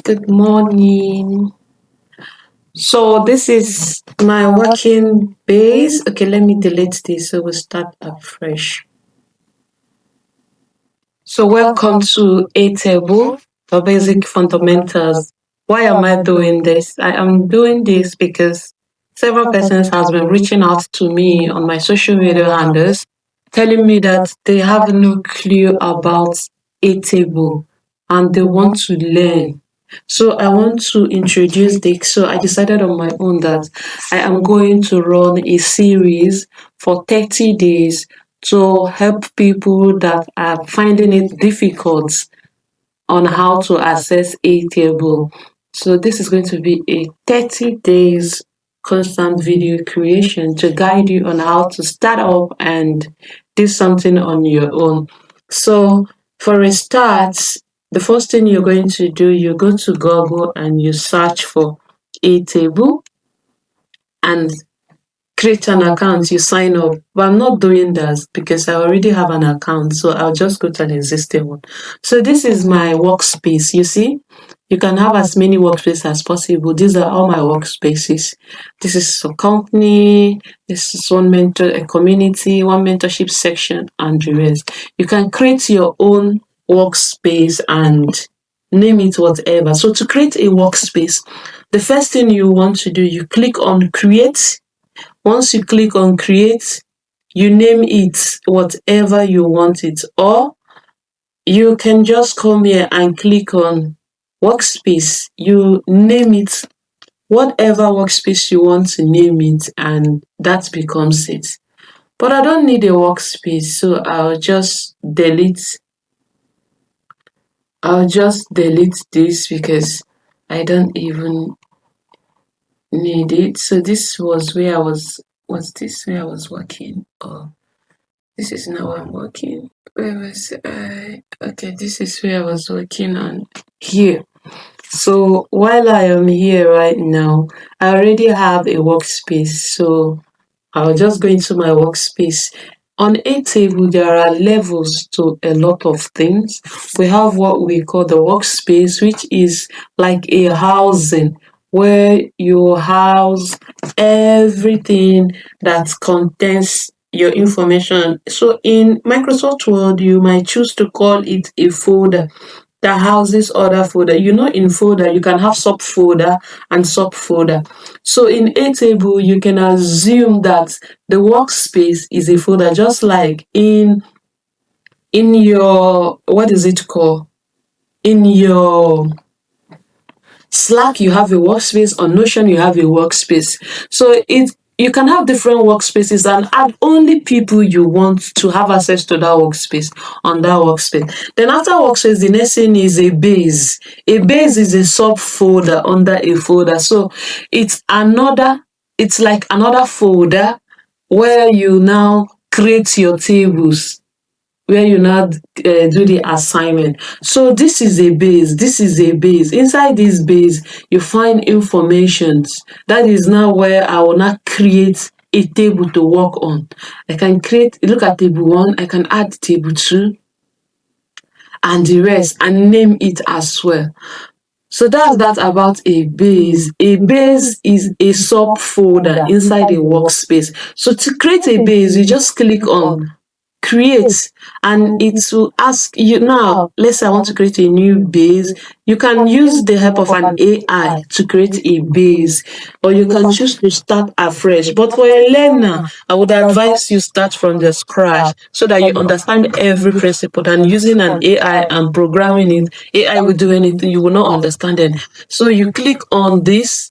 Good morning. So this is my working base. Okay, let me delete this so we'll start afresh. So welcome to Airtable, the basic fundamentals. Why am I doing this? I am doing this because several persons has been reaching out to me on my social media handles, telling me that they have no clue about Airtable and they want to learn. So I want to introduce this. So I decided on my own that I am going to run a series for 30 days to help people that are finding it difficult on how to access Airtable. So this is going to be a 30 days constant video creation to guide you on how to start up and do something on your own. So for a start, the first thing you're going to do, you go to Google and you search for Airtable and create an account, you sign up. But I'm not doing that because I already have an account, so I'll just go to an existing one. So this is my workspace. You see, you can have as many workspaces as possible. These are all my workspaces. This is a company, this is one mentor, a community, one mentorship section, and the rest. You can create your own workspace and name it whatever. So to create a workspace, the first thing you want to do, you click on create. Once you click on create, you name it whatever you want it, or you can just come here and click on workspace. You name it whatever workspace you want to name it, and that becomes it. But I don't need a workspace, so I'll just delete this because I don't even need it. So this was where I was this where I was working? Oh, this is now I'm working. Where was I? Okay, this is where I was working on here. So while I am here right now, I already have a workspace. So I'll just go into my workspace. On Airtable, there are levels to a lot of things. We have what we call the workspace, which is like a housing where you house everything that contains your information. So in Microsoft Word, you might choose to call it a folder that houses other folder. In folder, you can have subfolder and subfolder. So in Airtable, you can assume that the workspace is a folder, just like in your, what is it called? In your Slack, you have a workspace. On Notion, you have a workspace. So you can have different workspaces and add only people you want to have access to that workspace on that workspace. Then after workspace, the next thing is a base. A base is a subfolder under a folder. So it's like another folder where you now create your tables, where you now do the assignment. So this is a base. This is a base. Inside this base, you find informations. That is now where I will now create a table to work on. I can look at table 1, I can add table 2, and the rest, and name it as well. So that's that about a base. A base is a subfolder inside a workspace. So to create a base, you just click on create, and it will ask you now, let's say I want to create a new base. You can use the help of an AI to create a base, or you can choose to start afresh. But for a learner, I would advise you start from the scratch so that you understand every principle. And using an AI and programming it, AI will do anything, you will not understand it. So you click on this,